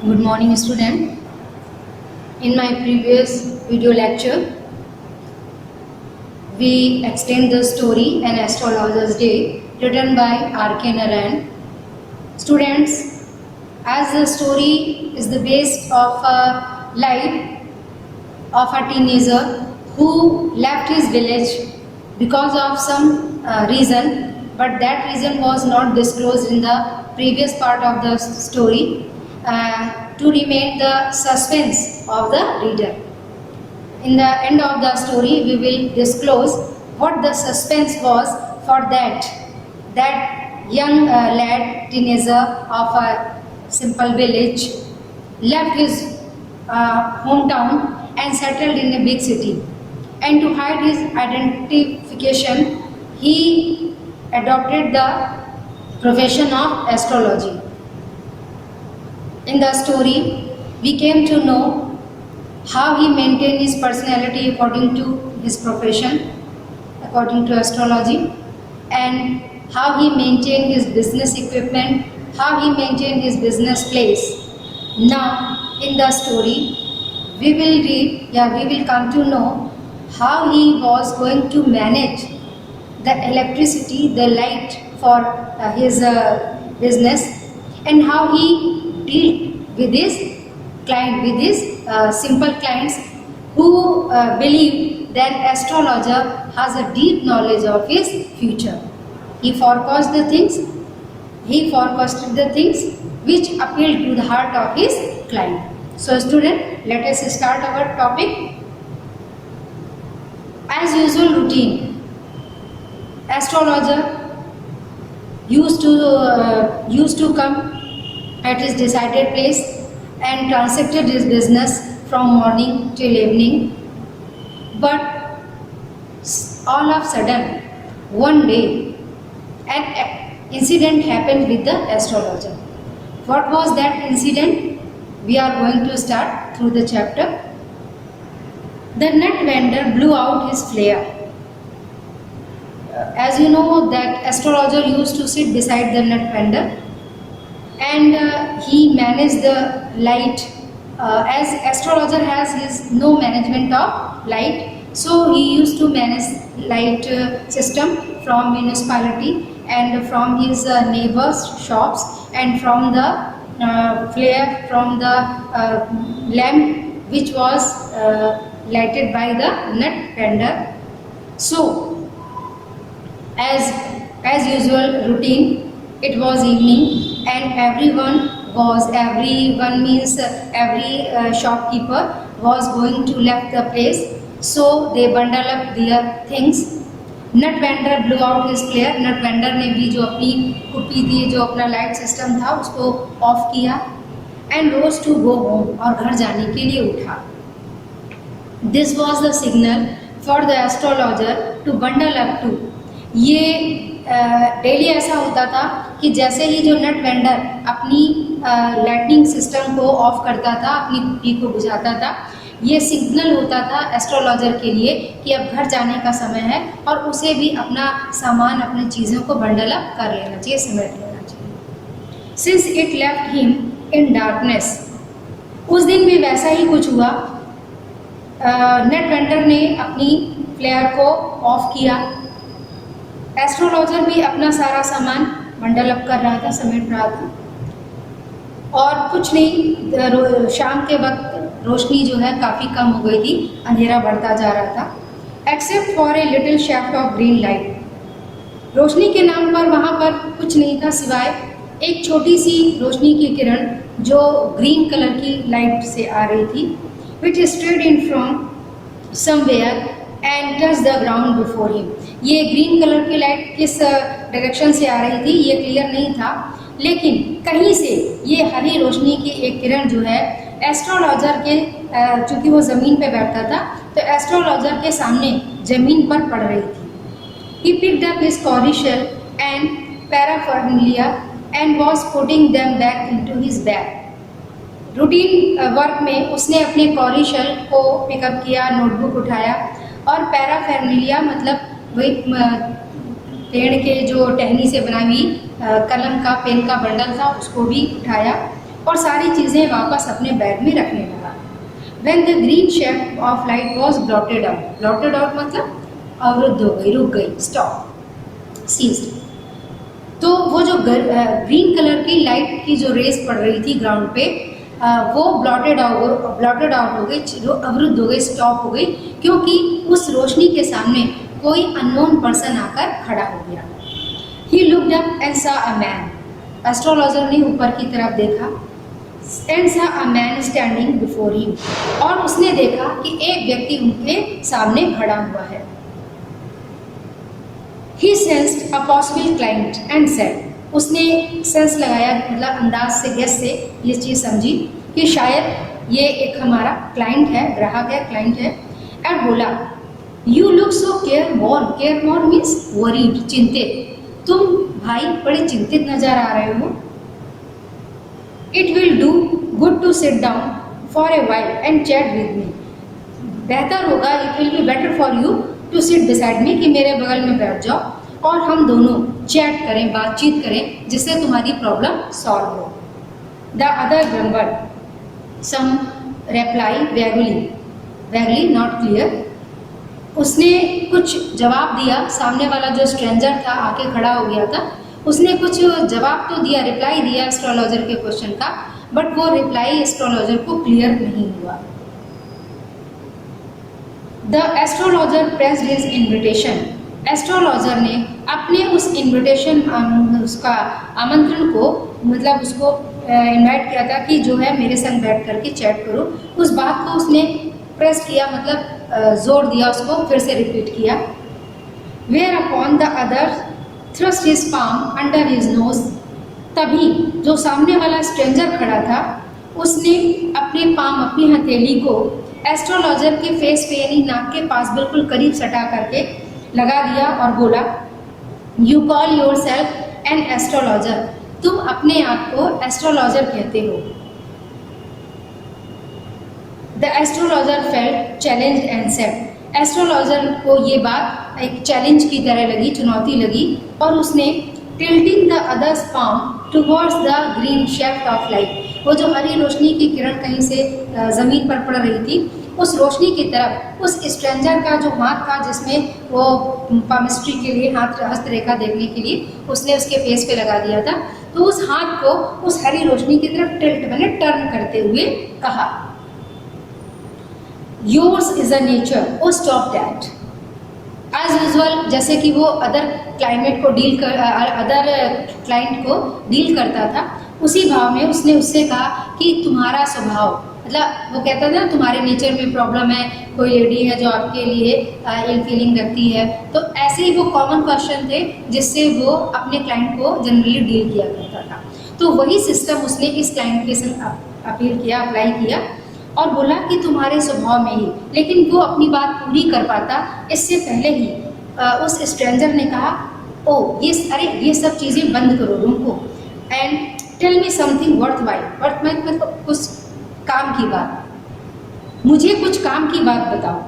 Good morning, student. In my previous video lecture, we explained the story An Astrologer's Day written by R.K. Narayan. Students, as the story is the base of a life of a teenager who left his village because of some reason, but that reason was not disclosed in the previous part of the story to remain the suspense of the reader. In the end of the story, we will disclose what the suspense was for that young lad, teenager of a simple village, left his hometown and settled in a big city. And to hide his identification, he adopted the profession of astrology. In the story, we came to know how he maintained his personality according to his profession, according to astrology, and how he maintained his business equipment, how he maintained his business place. Now, in the story, we will come to know how he was going to manage the electricity, the light for his business, and how he deal with his client, with his simple clients who believe that astrologer has a deep knowledge of his future. He forecasted the things which appealed to the heart of his client. So student, let us start our topic. As usual routine, astrologer used to come at his decided place and transacted his business from morning till evening. But all of a sudden, one day, an incident happened with the astrologer. What was that incident? We are going to start through the chapter. The nut vendor blew out his flare. As you know, that astrologer used to sit beside the nut vendor, and he managed the light. As astrologer has no management of light, so he used to manage light system from municipality and from his neighbors' shops and from the flare from the lamp which was lighted by the nut vendor. So, as usual routine, it was evening and every shopkeeper was going to left the place. So they bundle up their things. Nut vendor blew out his flare. Nut vendor ने भी जो अपनी कुप्पी थी, जो अपना light system था, उसको ऑफ किया and rose to go home, और घर जाने के लिए उठा. This was the signal for the astrologer to bundle up too. ये डेली ऐसा होता था कि जैसे ही जो नट वेंडर अपनी लाइटनिंग सिस्टम को ऑफ करता था, अपनी कुप्पी को बुझाता था, ये सिग्नल होता था एस्ट्रोलॉजर के लिए कि अब घर जाने का समय है और उसे भी अपना सामान, अपनी चीज़ों को बंडल अप कर लेना चाहिए, समेट लेना चाहिए. Since it left him in darkness, उस दिन भी वैसा ही कुछ हुआ. नट वेंडर ने अपनी फ्लेयर को ऑफ किया. एस्ट्रोलॉजर भी अपना सारा सामान बंडल अप कर रहा था, समेट रहा था. और कुछ नहीं, शाम के वक्त रोशनी जो है काफ़ी कम हो गई थी, अंधेरा बढ़ता जा रहा था. Except for a little shaft of green light. रोशनी के नाम पर वहाँ पर कुछ नहीं था सिवाय एक छोटी सी रोशनी की किरण जो ग्रीन कलर की लाइट से आ रही थी, which strayed in from somewhere and touch the ground before him. ये ग्रीन कलर की लाइट किस डायरेक्शन से आ रही थी ये क्लियर नहीं था, लेकिन कहीं से ये हरी रोशनी की एक किरण जो है एस्ट्रोलॉजर के, चूँकि वो ज़मीन पे बैठा था, तो एस्ट्रोलॉजर के सामने ज़मीन पर पड़ रही थी. He picked up his cowry shell and paraphernalia and was putting them back into his bag. Routine work में उसने अपने कॉरी शेल को पिकअप किया, नोटबुक उठाया, और पैराफर्नालिया मतलब वही पेड़ के जो टहनी से बना हुई कलम का, पेन का बंडल था, उसको भी उठाया और सारी चीज़ें वापस अपने बैग में रखने लगा। When the green shaft of light was blotted out मतलब अवरुद्ध हो गई, रुक गई, स्टॉप, सीज्ड। तो वो जो ग्रीन कलर की लाइट की जो रेस पड़ रही थी ग्राउंड पे, वो ब्लॉटेड आउट हो गई, जो अवरुद्ध हो गई, स्टॉप हो गई, क्योंकि उस रोशनी के सामने कोई अननोन पर्सन आकर खड़ा हो गया। He looked up and saw a man. Astrologer ने ऊपर की तरफ देखा and saw a man standing before him. और उसने देखा कि एक व्यक्ति उनके सामने खड़ा हुआ है। He sensed a possible client and said, उसने सेंस लगाया, मतलब अंदाज से, गेस से ये चीज़ समझी कि शायद ये एक हमारा क्लाइंट है, ग्राहक है, क्लाइंट है, और बोला, you look so careworn means worried, चिंतित, तुम भाई बड़े चिंतित नजर आ रहे हो। It will do good to sit down for a while and chat with me, बेहतर होगा, it will be better for you to sit beside me, कि मेरे बगल में बैठ जाओ और हम दोनों चैट करें, बातचीत करें, जिससे तुम्हारी प्रॉब्लम सॉल्व हो। The other grumbled some reply vaguely not clear, उसने कुछ जवाब दिया, सामने वाला जो स्ट्रेंजर था आके खड़ा हो गया था, उसने कुछ जवाब तो दिया, रिप्लाई दिया एस्ट्रोलॉजर के क्वेश्चन का, बट वो रिप्लाई एस्ट्रोलॉजर को क्लियर नहीं हुआ। The astrologer pressed his invitation, astrologer ने अपने उस इन्विटेशन, उसका आमंत्रण को, मतलब उसको इनवाइट किया था कि जो है मेरे संग बैठ करके चैट करो, उस बात को उसने प्रेस किया, मतलब जोर दिया, उसको फिर से रिपीट किया। Whereupon the other thrust his palm under his nose, तभी जो सामने वाला स्ट्रेंजर खड़ा था उसने अपने पाम, अपनी हथेली को एस्ट्रोलॉजर के फेस पे, यानी नाक के पास बिल्कुल करीब सटा करके लगा दिया और बोला, you call your self an astrologer, तुम अपने आप को एस्ट्रोलॉजर कहते हो। The astrologer felt challenge and said, astrologer को ये बात एक चैलेंज की तरह लगी, चुनौती लगी, और उसने tilting the other's palm towards the green shaft of light, वो जो हरी रोशनी की किरण कहीं से ज़मीन पर पड़ रही थी, उस रोशनी की तरफ उस स्ट्रेंजर का जो हाथ था, जिसमें वो पामिस्ट्री के लिए हाथ, हस्तरेखा देखने के लिए उसने उसके फेस पे लगा दिया था, तो उस हाथ को उस हरी रोशनी की तरफ टिल्ट, मैंने टर्न करते हुए कहा, yours is a nature, oh stop that. As usual, जैसे कि वो अदर क्लाइंट को डील करता था, उसी भाव में उसने उससे कहा कि तुम्हारा स्वभाव, मतलब वो कहता था ना तुम्हारे नेचर में प्रॉब्लम है, कोई लेडी है जो आपके लिए इल फीलिंग रखती है, तो ऐसे ही वो कॉमन क्वेश्चन थे जिससे वो अपने क्लाइंट को जनरली डील किया करता था। तो वही सिस्टम उसने इस क्लाइंट के संग अपील किया, अप्लाई किया, और बोला कि तुम्हारे स्वभाव में ही, लेकिन वो अपनी बात पूरी कर पाता इससे पहले ही उस स्ट्रेंजर ने कहा, ओ ये सब चीज़ें बंद करो, रुको, and tell me something worthwhile मतलब कुछ काम की बात, मुझे कुछ काम की बात बताओ।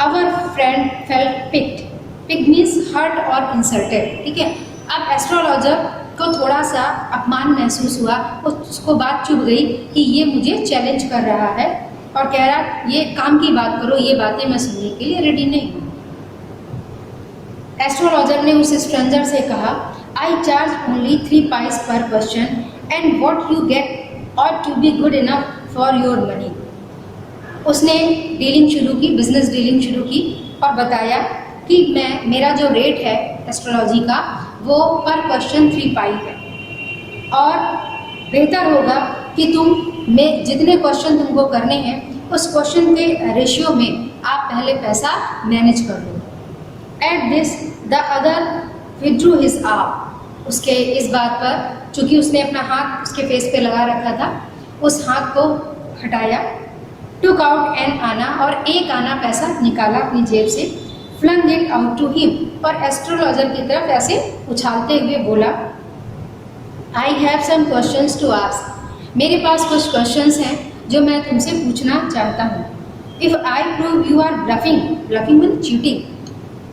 Our friend felt piqued means hurt और इंसल्टेड, ठीक है। अब एस्ट्रोलॉजर को थोड़ा सा अपमान महसूस हुआ, उसको बात चुभ गई कि ये मुझे चैलेंज कर रहा है और कह रहा ये काम की बात करो, ये बातें मैं सुनने के लिए रेडी नहीं हूँ। एस्ट्रोलॉजर ने उस स्ट्रेंजर से कहा, आई चार्ज ओनली 3 पाइस पर question and what you get ought to be good enough for your money. उसने डीलिंग शुरू की, बिजनेस डीलिंग शुरू की, और बताया कि मेरा जो रेट है एस्ट्रोलॉजी का वो पर क्वेश्चन 3 पाई है, और बेहतर होगा कि मैं जितने क्वेश्चन तुमको करने हैं उस क्वेश्चन के रेशियो में आप पहले पैसा मैनेज कर लो। At this the other withdrew his arm, उसके इस बात पर, चूँकि उसने अपना हाथ उसके फेस पे लगा रखा था, उस हाथ को हटाया, टुक आउट एन आना, और एक आना पैसा निकाला अपनी जेब से, flung it out to him, और एस्ट्रोलॉजर की तरफ ऐसे उछालते हुए बोला, I have some questions to ask, मेरे पास कुछ क्वेश्चंस हैं जो मैं तुमसे पूछना चाहता हूँ। If I prove you are bluffing mean cheating,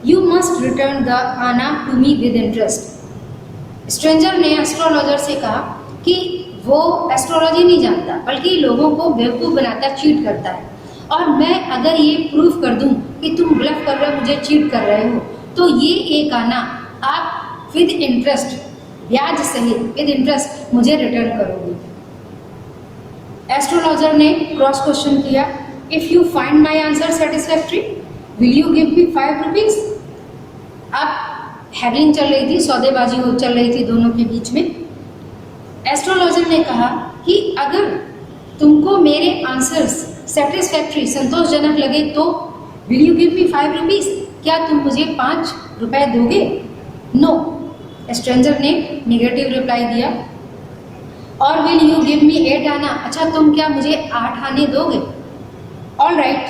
you must return the anna to me with interest. Stranger ने एस्ट्रोलॉजर से कहा कि वो एस्ट्रोलॉजी नहीं जानता, बल्कि लोगों को बेवकूफ़ बनाता, चीट करता है। और मैं अगर ये प्रूफ कर दूं कि तुम ब्लफ कर रहे हो, मुझे चीट कर रहे हो, तो ये एक आना आप विद इंटरेस्ट, ब्याज सहित विद इंटरेस्ट मुझे रिटर्न करोगे। एस्ट्रोलॉजर ने क्रॉस क्वेश्चन किया, if you find my answer satisfactory will you give me 5 rupees. अब हैगलिंग चल रही थी, सौदेबाजी चल रही थी दोनों के बीच में। एस्ट्रोलॉजर ने कहा कि अगर तुमको मेरे आंसर्स सेटिस्फैक्ट्री, संतोषजनक लगे तो will you give me 5 rupees, क्या तुम मुझे 5 रुपए दोगे? नो, स्ट्रेंजर ने निगेटिव रिप्लाई दिया। और विल यू गिव मी 8 आना, अच्छा तुम क्या मुझे 8 आने दोगे? All right,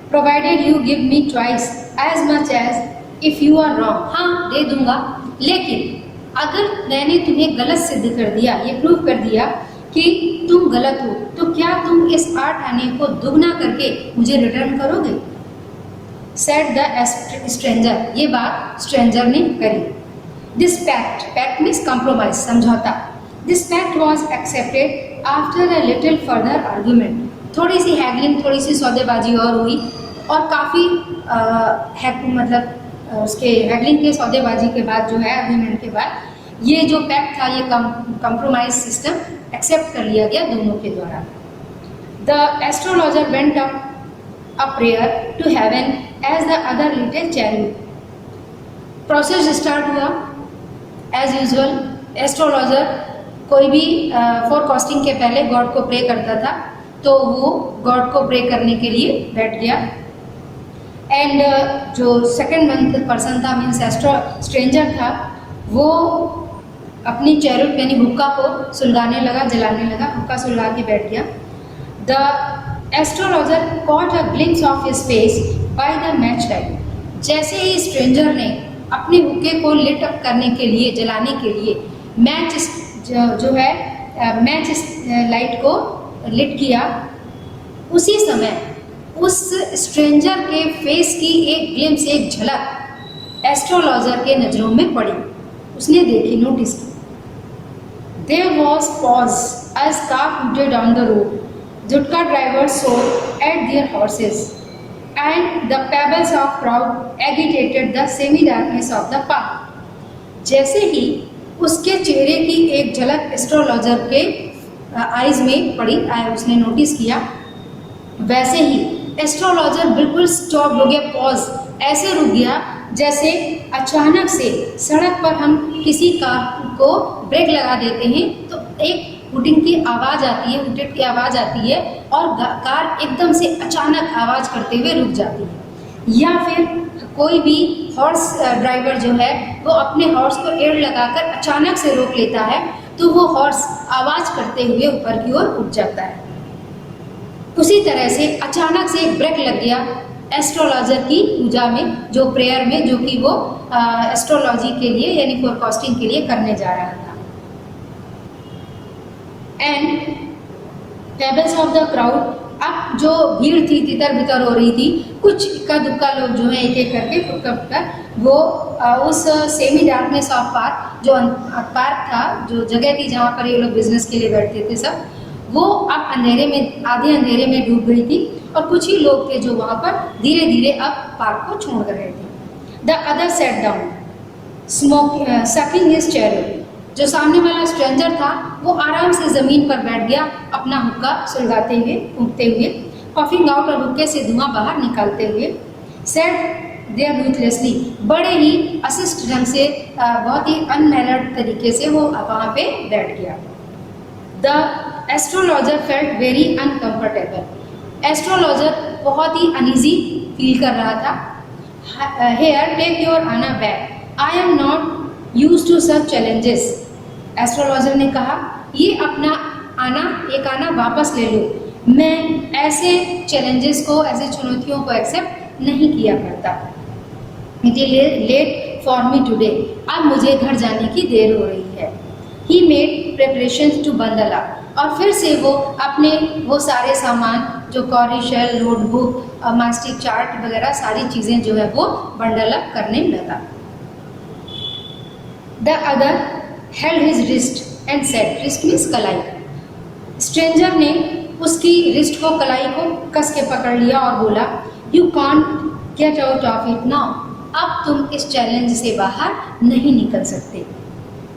provided you give me twice as much as if you are wrong, हाँ दे दूंगा, लेकिन अगर मैंने तुम्हें गलत सिद्ध कर दिया, ये प्रूव कर दिया कि तुम गलत हो, तो क्या तुम इस 8 आने को दुगना करके मुझे रिटर्न करोगे? सेड द स्ट्रेंजर, ये बात स्ट्रेंजर ने करी। This pact, pact means compromise, समझौता। This pact was accepted after a little further argument. थोड़ी सी हैगलिंग, थोड़ी सी सौदेबाजी और हुई, और काफ़ी मतलब उसके हैगलिंग के, सौदेबाजी के बाद जो है, आर्ग्यूमेंट के बाद ये जो पैक्ट था, ये कंप्रोमाइज सिस्टम एक्सेप्ट कर लिया गया दोनों के द्वारा। The astrologer went up a prayer to heaven as the other lit a cheroot. Process start हुआ एज यूजुअल। एस्ट्रोलॉजर कोई भी फोरकास्टिंग के पहले गॉड को प्रे करता था, तो वो गॉड को प्रे करने के लिए बैठ गया। एंड जो सेकंड मंथ पर्सन था, मीन्स स्ट्रेंजर था, वो अपनी चैरिट यानी हुक्का को सुलगाने लगा, जलाने लगा, हुक्का सुलगा के बैठ गया। The astrologer caught a glimpse of his face by the match light. जैसे ही स्ट्रेंजर ने अपने हुक्के को लिट अप करने के लिए, जलाने के लिए मैच जो है मैच लाइट को लिट किया, उसी समय उस स्ट्रेंजर के फेस की एक ग्लिम्स, एक झलक एस्ट्रोलॉजर के नज़रों में पड़ी। उसने देखी, नोटिस की। There was pause as car hooted on the road. Jutka drivers soared at their horses, and the pebbles of crowd agitated the semi-darkness of the park. जैसे ही उसके चेहरे की एक झलक एस्ट्रोलॉजर के आइज में पड़ी, उसने नोटिस किया, वैसे ही एस्ट्रोलॉजर बिल्कुल स्टॉप हो गया, पॉज, ऐसे रुक गया जैसे अचानक से सड़क पर हम किसी कार को ब्रेक लगा देते हैं तो एक हुटिंग की आवाज़ आती है, हुटेट की आवाज़ आती है, और कार एकदम से अचानक आवाज़ करते हुए रुक जाती है। या फिर कोई भी हॉर्स ड्राइवर जो है वो अपने हॉर्स को एड़ लगाकर अचानक से रोक लेता है, तो वो हॉर्स आवाज़ करते हुए ऊपर की ओर उठ जाता है। उसी तरह से अचानक से एक ब्रेक लग गया एस्ट्रोलॉजर की पूजा में, जो प्रेयर में, जो कि वो एस्ट्रोलॉजी के लिए यानी फोरकास्टिंग के लिए करने जा रहा था। And pebbles of the crowd, अब जो भीड़ थी, तितर बितर हो रही थी, कुछ इक्का दुक्का लोग जो है एक एक करके फुटकर फुटकर वो उस सेमी डार्कनेस ऑफ पार्क, जो पार्क था, जो जगह थी जहाँ पर ये लोग बिजनेस के लिए बैठते थे सब, वो अब अंधेरे में, आधे अंधेरे में डूब गई थी, और कुछ ही लोग थे जो वहाँ पर धीरे धीरे अब पार्क को छोड़ रहे थे। The other sat down sucking his cheroot. जो सामने वाला स्ट्रेंजर था वो आराम से ज़मीन पर बैठ गया, अपना हुक्का सुलगाते हुए, फूंकते हुए, पफिंग आउट, और हुक्के से धुआं बाहर निकालते हुए। सेट देयर रूथलेसली, बड़े ही असिस्ट ढंग से, बहुत ही अनमैनर्ड तरीके से वो वहाँ पे बैठ गया। The astrologer felt very uncomfortable. Astrologer बहुत ही अनईजी फील कर रहा था। Here take your anna back, I am not used to such challenges. Astrologer ने कहा, ये अपना आना, एक आना वापस ले लो, मैं ऐसे चैलेंजेस को, ऐसे चुनौतियों को एक्सेप्ट नहीं किया करता। It is late for me today, अब मुझे घर जाने की देर हो रही है। He made preparation to bundle up, और फिर से वो अपने वो सारे सामान जो cowrie shell, notebook, mystic chart वगैरह सारी चीज़ें जो है वो बंडल अप करने लगा। The other held his wrist and said, wrist means कलाई, स्ट्रेंजर ने उसकी रिस्ट को, कलाई को कस के पकड़ लिया और बोला, you can't get out of it now, अब तुम इस चैलेंज से बाहर नहीं निकल सकते।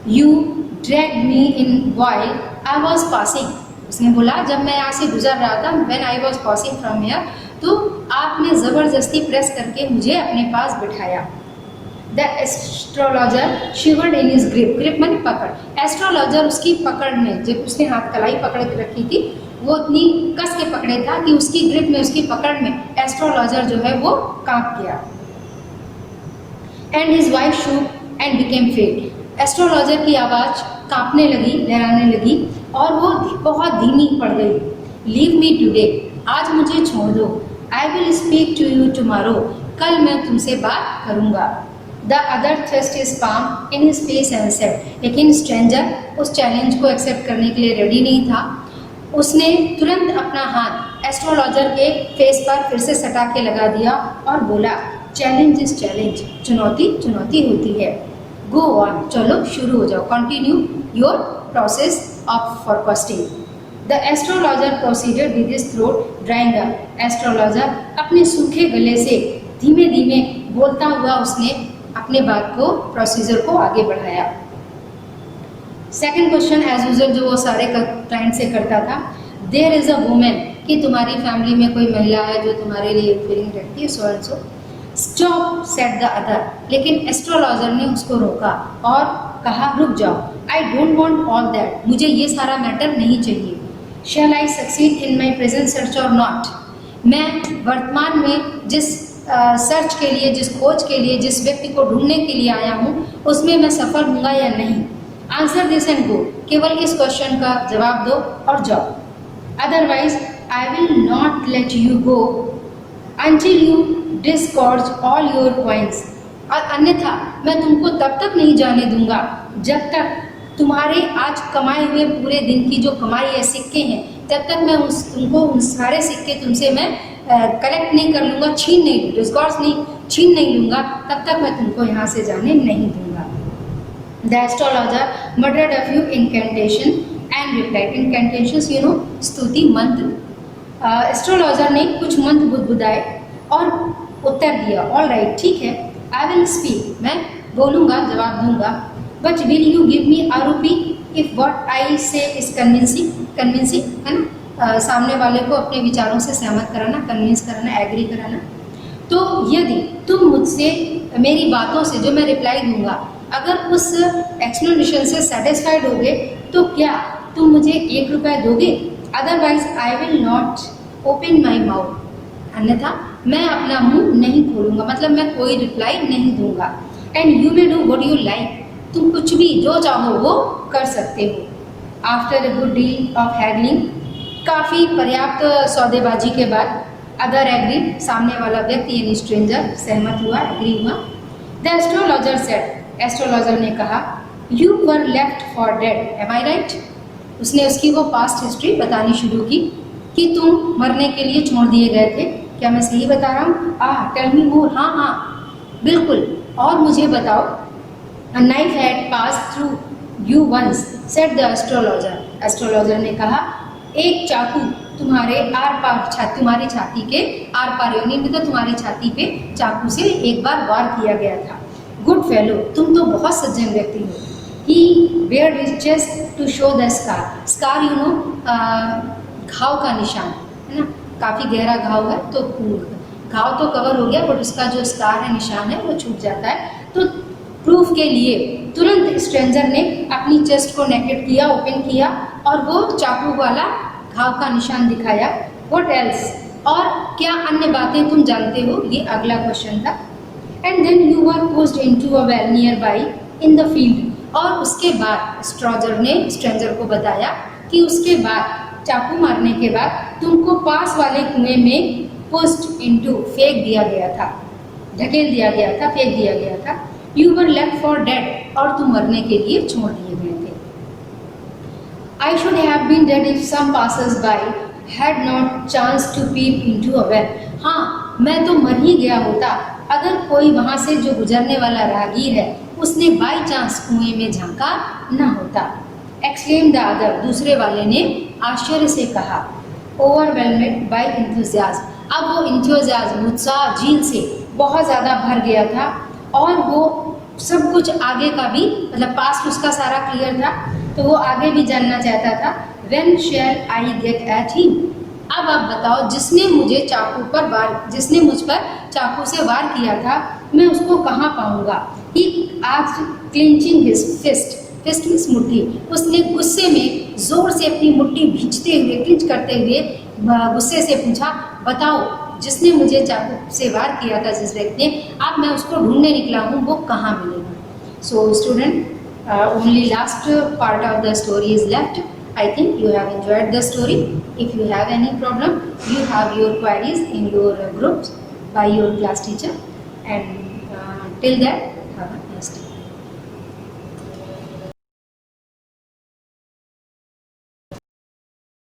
You drag me in while I was passing, उसने बोला जब मैं यहाँ से गुजर रहा था, when I was passing from here, तो आपने ज़बरदस्ती प्रेस करके मुझे अपने पास बिठाया। The astrologer शिवर्ड in his grip, grip माने पकड़, एस्ट्रोलॉजर उसकी पकड़ में, जब उसने हाथ कलाई पकड़ के रखी थी वो इतनी कस के पकड़े था कि उसकी ग्रिप में, उसकी पकड़ में एस्ट्रोलॉजर जो है वो कांप गया। And his voice shook and became fake, astrologer की आवाज़ कांपने लगी, लहराने लगी और वो बहुत धीमी पड़ गई। लीव मी टुडे, आज मुझे छोड़ दो। I will speak to you tomorrow, कल मैं तुमसे बात करूँगा। The other thrust his palm in his face and said, लेकिन स्ट्रेंजर उस चैलेंज को एक्सेप्ट करने के लिए रेडी नहीं था। उसने तुरंत अपना हाथ एस्ट्रोलॉजर के फेस पर फिर से सटा के लगा दिया और बोला, चैलेंज इज चैलेंज, चुनौती चुनौती होती है। गो ऑन, चलो शुरू हो जाओ, continue your process of forecasting. The astrologer proceeded with his throat drying up, astrologer अपने सूखे गले से धीमे धीमे बोलता हुआ उसने अपने बात को, प्रोसीजर को आगे बढ़ाया। सेकंड क्वेश्चन एज यूजुअल जो वो सारे क्लाइंट से करता था, देयर इज अ वुमेन, कि तुम्हारी फैमिली में कोई महिला है जो तुम्हारे लिए फीलिंग रखती है, so and so. Stop said the other, लेकिन एस्ट्रोलॉजर ने उसको रोका और कहा रुक जाओ, I don't want all that, मुझे ये सारा मैटर नहीं चाहिए। Shall I succeed in my present search और नॉट, मैं वर्तमान में जिस सर्च के लिए, जिस खोज के लिए, जिस व्यक्ति को ढूंढने के लिए आया हूँ उसमें मैं सफल हूँगा या नहीं। आंसर दिस एंड गो, केवल इस क्वेश्चन का जवाब दो और जाओ। Otherwise I will not let you go until you disgorge all your coins, और अन्यथा मैं तुमको तब तक नहीं जाने दूंगा जब तक तुम्हारे आज कमाए हुए पूरे दिन की जो कमाई है, सिक्के हैं, तब तक मैं तुमको उन सारे सिक्के तुमसे मैं कलेक्ट नहीं कर लूँगा, छीन नहीं, डिस्गॉर्ज नहीं, छीन नहीं लूँगा, तब तक मैं तुमको यहाँ से जाने नहीं दूंगा। The astrologer muttered a few incantation and replied, incantations you know स्तुति मंत्र। एस्ट्रोलॉजर ने कुछ मंत्र बुदबुदाए और उत्तर दिया, ऑल राइट, ठीक है, आई विल स्पीक, मैं बोलूँगा, जवाब दूंगा, but will you give me a rupee if what I से इज कन्विंसिंग, कन्विंसिंग है ना, सामने वाले को अपने विचारों से सहमत कराना, कन्विंस कराना, एग्री कराना। तो यदि तुम मुझसे मेरी बातों से जो मैं रिप्लाई दूंगा अगर उस एक्सप्लेनेशन से सेटिस्फाइड होगे तो क्या तुम मुझे 1 रुपया दोगे? Otherwise I will not open my mouth, अन्यथा मैं अपना मुंह नहीं खोलूँगा, मतलब मैं कोई रिप्लाई नहीं दूंगा। And you may do what you like, तुम कुछ भी जो चाहो वो कर सकते हो। After a good deal of haggling, काफ़ी पर्याप्त सौदेबाजी के बाद, अदर एग्री, सामने वाला व्यक्ति यानी स्ट्रेंजर सहमत हुआ, एग्री हुआ। द एस्ट्रोलॉजर सेड, एस्ट्रोलॉजर ने कहा, you were left for dead, am I right? उसने उसकी वो पास्ट हिस्ट्री बतानी शुरू की कि तुम मरने के लिए छोड़ दिए गए थे, क्या मैं सही बता रहा हूँ? टेल मी मोर, हाँ हाँ बिल्कुल, और मुझे बताओ। A knife had pass through you once, said the astrologer, astrologer ने कहा, एक चाकू तुम्हारे आर पार, तुम्हारी छाती के आर पार, यानी तो तुम्हारी छाती पे चाकू से एक बार वार किया गया था। गुड फेलो, तुम तो बहुत सज्जन व्यक्ति हो। ही वेयर his chest to show the scar, scar you know घाव का निशान है ना, काफ़ी गहरा घाव है तो घाव तो कवर हो गया बट उसका जो स्कार है, निशान है, वो छूट जाता है। तो प्रूफ के लिए तुरंत स्ट्रेंजर ने अपनी चेस्ट को नेकेट किया, ओपन किया और वो चाकू वाला घाव का निशान दिखाया। व्हाट एल्स, और क्या अन्य बातें तुम जानते हो? ये अगला क्वेश्चन था। And then you were pushed into a well nearby in the field, और उसके बाद स्ट्रेंजर ने स्ट्रेंजर को बताया कि उसके बाद चाकू मारने के बाद तुमको पास वाले कुएं में पुश्ड इनटू, फेंक दिया गया था, ढकेल दिया गया था, फेंक दिया गया था। You were left for dead, और तुम मरने के लिए छोड़ दिए गए थे। I should have been dead if some passers by had not chance to peep into a well, हाँ मैं तो मर ही गया होता अगर कोई वहाँ से जो गुजरने वाला राहगीर है उसने बाई चांस कुएं में झांका न होता। एक्सक्लेम द अदर, दूसरे वाले ने आश्चर्य से कहा। ओवरवेलमेड बाय इंथुजियाज्म, अब वो इंथुजियाज्म उत्साह झील से बहुत ज़्यादा भर गया था और वो सब कुछ आगे का भी, मतलब पास्ट उसका सारा क्लियर था तो वो आगे भी जानना चाहता था। When shall I get at him, अब आप बताओ जिसने मुझे चाकू पर वार, जिसने मुझ पर चाकू से वार किया था, मैं उसको कहाँ पाऊंगा। He asked clinching his fist, fist means मुट्ठी, उसने गुस्से में जोर से अपनी मुट्ठी भींचते हुए, क्लिंच करते हुए गुस्से से पूछा, बताओ जिसने मुझे चाकू से वार किया था जिस व्यक्ति ने, अब मैं उसको ढूंढने निकला हूँ, वो कहाँ मिलेगा। So student, only last part of the story is left. I think you have enjoyed the story. If you have any problem, you have your queries in your groups by your class teacher, and till that